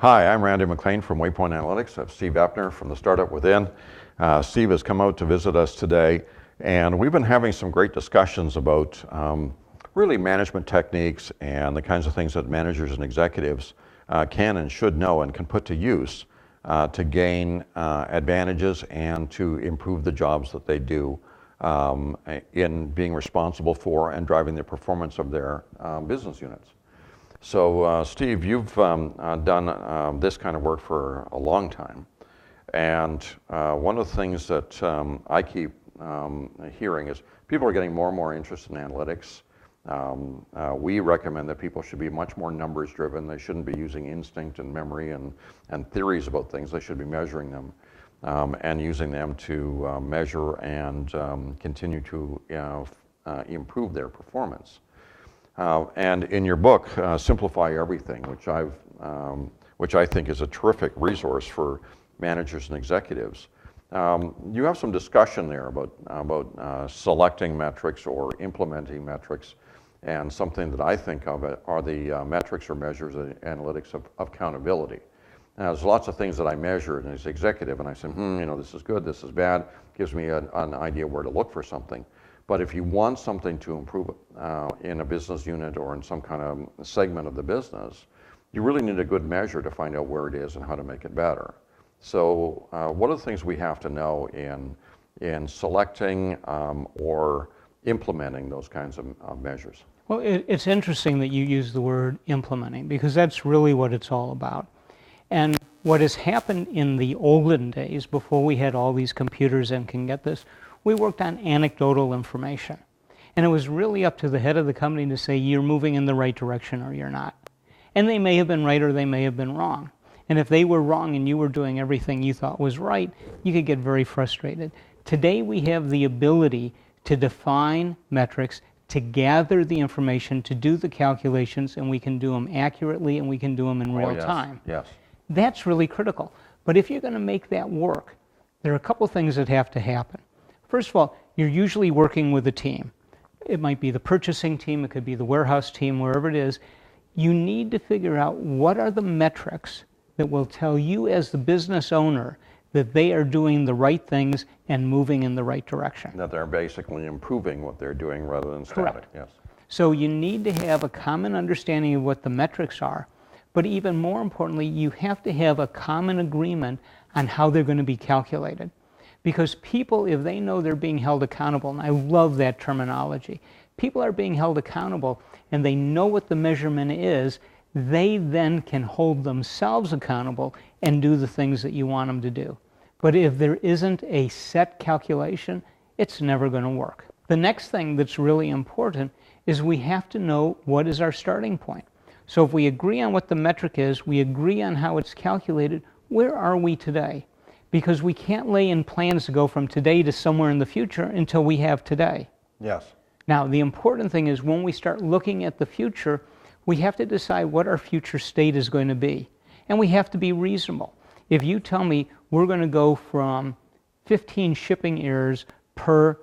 Hi, I'm Randy MacLean from WayPoint Analytics. I have Steve Epner from the Startup Within. Steve has come out to visit us today, and we've been having some great discussions about really management techniques and the kinds of things that managers and executives can and should know and can put to use to gain advantages and to improve the jobs that they do in being responsible for and driving the performance of their business units. So, Steve, you've done this kind of work for a long time, and one of the things that I keep hearing is people are getting more and more interested in analytics. We recommend that people should be much more numbers driven. They shouldn't be using instinct and memory and theories about things. They should be measuring them and using them to measure and continue to improve their performance. And in your book, Simplify Everything, which I think is a terrific resource for managers and executives, you have some discussion there about selecting metrics or implementing metrics, and something that I think of are the metrics or measures of analytics of accountability. Now, there's lots of things that I measure as an executive, and I say, this is good, this is bad, gives me an idea where to look for something. But if you want something to improve in a business unit or in some kind of segment of the business, you really need a good measure to find out where it is and how to make it better. So what are the things we have to know in selecting or implementing those kinds of measures? Well, it's interesting that you use the word implementing, because that's really what it's all about. And what has happened in the olden days, before we had all these computers and can get this, we worked on anecdotal information. And it was really up to the head of the company to say, you're moving in the right direction or you're not. And they may have been right or they may have been wrong. And if they were wrong and you were doing everything you thought was right, you could get very frustrated. Today we have the ability to define metrics, to gather the information, to do the calculations, and we can do them accurately and we can do them in real time. Yes. That's really critical. But if you're going to make that work, there are a couple things that have to happen. First of all, you're usually working with a team. It might be the purchasing team, it could be the warehouse team, wherever it is. You need to figure out what are the metrics that will tell you as the business owner that they are doing the right things and moving in the right direction. That they're basically improving what they're doing rather than static. Correct. Yes. So you need to have a common understanding of what the metrics are, but even more importantly, you have to have a common agreement on how they're going to be calculated. Because people, if they know they're being held accountable, and I love that terminology, people are being held accountable and they know what the measurement is, they then can hold themselves accountable and do the things that you want them to do. But if there isn't a set calculation, it's never going to work. The next thing that's really important is we have to know what is our starting point. So if we agree on what the metric is, we agree on how it's calculated, where are we today? Because we can't lay in plans to go from today to somewhere in the future until we have today. Yes. Now, the important thing is when we start looking at the future, we have to decide what our future state is going to be. And we have to be reasonable. If you tell me we're going to go from 15 shipping errors per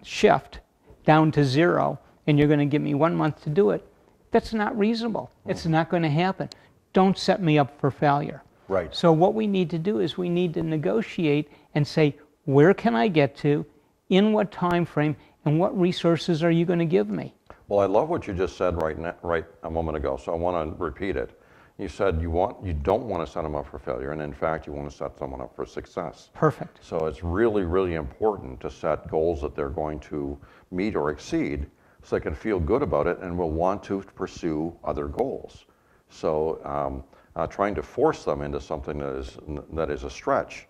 shift down to 0, and you're going to give me 1 month to do it, that's not reasonable. It's not going to happen. Don't set me up for failure. Right. So what we need to do is we need to negotiate and say, where can I get to, in what time frame, and what resources are you going to give me? Well, I love what you just said right a moment ago, so I want to repeat it. You said you don't want to set them up for failure, and in fact, you want to set someone up for success. Perfect. So it's really, really important to set goals that they're going to meet or exceed so they can feel good about it and will want to pursue other goals. So trying to force them into something that is a stretch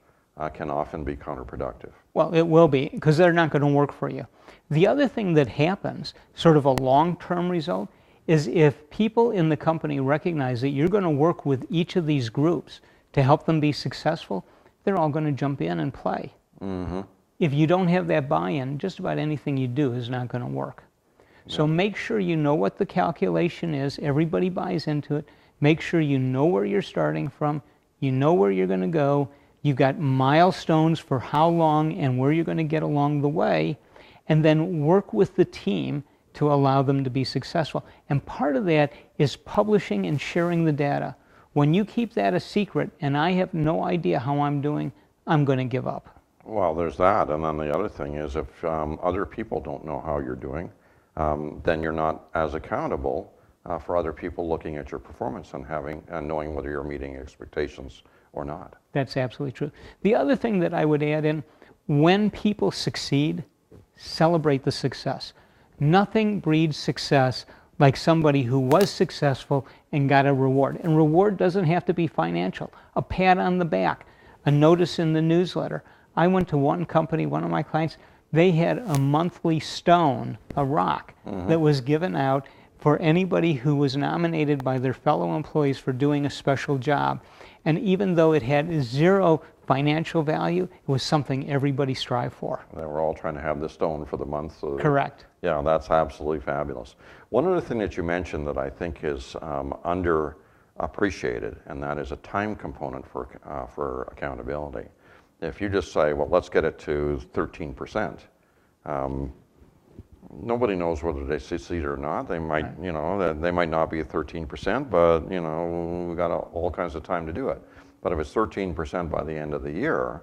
can often be counterproductive. Well, it will be, because they're not going to work for you. The other thing that happens, sort of a long-term result, is if people in the company recognize that you're going to work with each of these groups to help them be successful, they're all going to jump in and play. Mm-hmm. If you don't have that buy-in, just about anything you do is not going to work. Yeah. So make sure you know what the calculation is, everybody buys into it, make sure you know where you're starting from, you know where you're going to go, you've got milestones for how long and where you're going to get along the way, and then work with the team to allow them to be successful. And part of that is publishing and sharing the data. When you keep that a secret and I have no idea how I'm doing, I'm going to give up. Well, there's that, and then the other thing is if other people don't know how you're doing, then you're not as accountable for other people looking at your performance and knowing whether you're meeting expectations or not. That's absolutely true. The other thing that I would add in, when people succeed, celebrate the success. Nothing breeds success like somebody who was successful and got a reward. And reward doesn't have to be financial. A pat on the back, a notice in the newsletter. I went to one company, one of my clients, they had a monthly stone, a rock, that was given out for anybody who was nominated by their fellow employees for doing a special job. And even though it had zero financial value, it was something everybody strived for. They were all trying to have the stone for the month. So Correct. Yeah, that's absolutely fabulous. One other thing that you mentioned that I think is underappreciated, and that is a time component for accountability. If you just say, well, let's get it to 13%, nobody knows whether they succeed or not. They might, they might not be at 13%, but we've got all kinds of time to do it. But if it's 13% by the end of the year,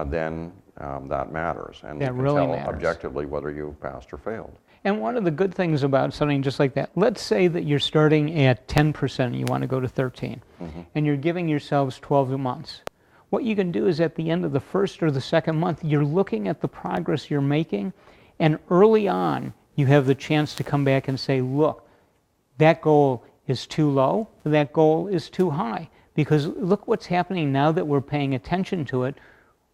then that matters, and that you can really tell matters. Objectively whether you passed or failed. And one of the good things about something just like that, let's say that you're starting at 10% and you want to go to 13, and you're giving yourselves 12 months. What you can do is at the end of the first or the second month, you're looking at the progress you're making, and early on, you have the chance to come back and say, look, that goal is too low, that goal is too high. Because look what's happening now that we're paying attention to it.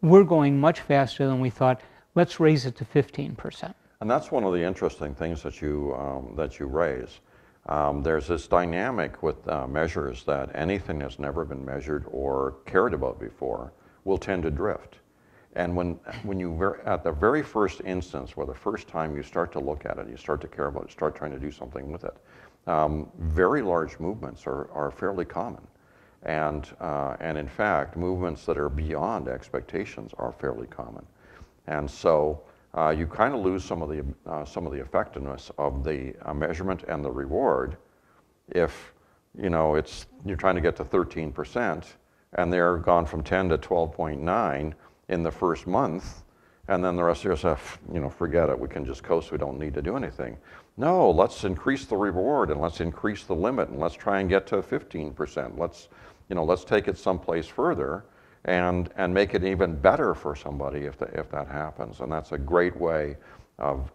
We're going much faster than we thought. Let's raise it to 15%. And that's one of the interesting things that you raise. There's this dynamic with measures that anything that's never been measured or cared about before will tend to drift. And when you, at the very first instance, or the first time you start to look at it, you start to care about it, start trying to do something with it, very large movements are fairly common. And in fact, movements that are beyond expectations are fairly common. And so you kind of lose some of the effectiveness of the measurement and the reward if you're trying to get to 13% and they're gone from 10 to 12.9 in the first month, and then the rest of you forget it, we can just coast, we don't need to do anything. No, let's increase the reward and let's increase the limit and let's try and get to 15%. Let's take it someplace further and make it even better for somebody if that happens. And that's a great way of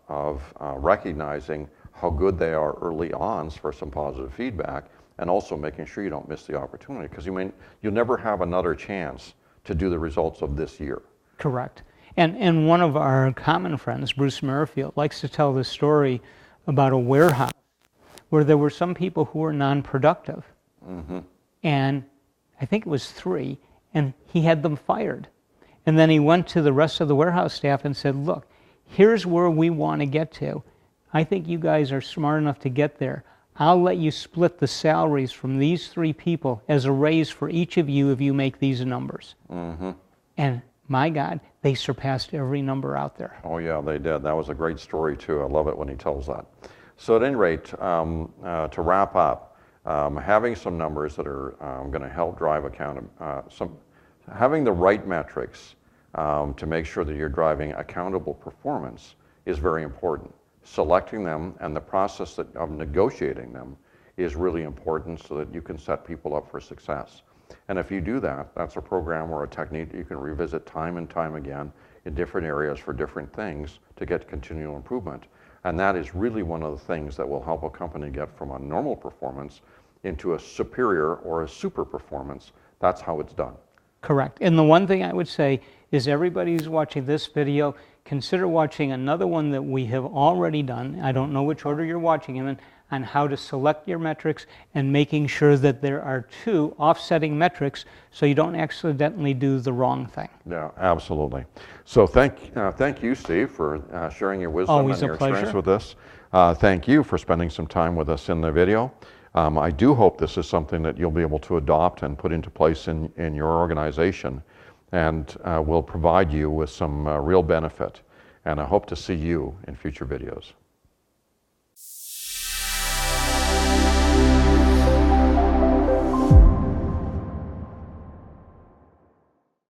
recognizing how good they are early on for some positive feedback, and also making sure you don't miss the opportunity, because you'll never have another chance to do the results of this year. Correct. And one of our common friends, Bruce Merrifield, likes to tell this story about a warehouse where there were some people who were non-productive. And I think it was 3, and he had them fired. And then he went to the rest of the warehouse staff and said, look, here's where we want to get to. I think you guys are smart enough to get there. I'll let you split the salaries from these 3 people as a raise for each of you if you make these numbers. And my God, they surpassed every number out there. Oh yeah, they did. That was a great story too. I love it when he tells that. So at any rate, to wrap up, having some numbers that are going to help drive having the right metrics to make sure that you're driving accountable performance is very important. Selecting them and the process of negotiating them is really important so that you can set people up for success. And if you do that, that's a program or a technique that you can revisit time and time again in different areas for different things to get continual improvement. And that is really one of the things that will help a company get from a normal performance into a superior or a super performance. That's how it's done. Correct. And the one thing I would say is everybody who's watching this video, consider watching another one that we have already done. I don't know which order you're watching them in, on how to select your metrics and making sure that there are 2 offsetting metrics so you don't accidentally do the wrong thing. Yeah, absolutely. So thank you, Steve, for sharing your wisdom Always and your a pleasure. experience with this. Thank you for spending some time with us in the video. I do hope this is something that you'll be able to adopt and put into place in your organization, and will provide you with some real benefit. And I hope to see you in future videos.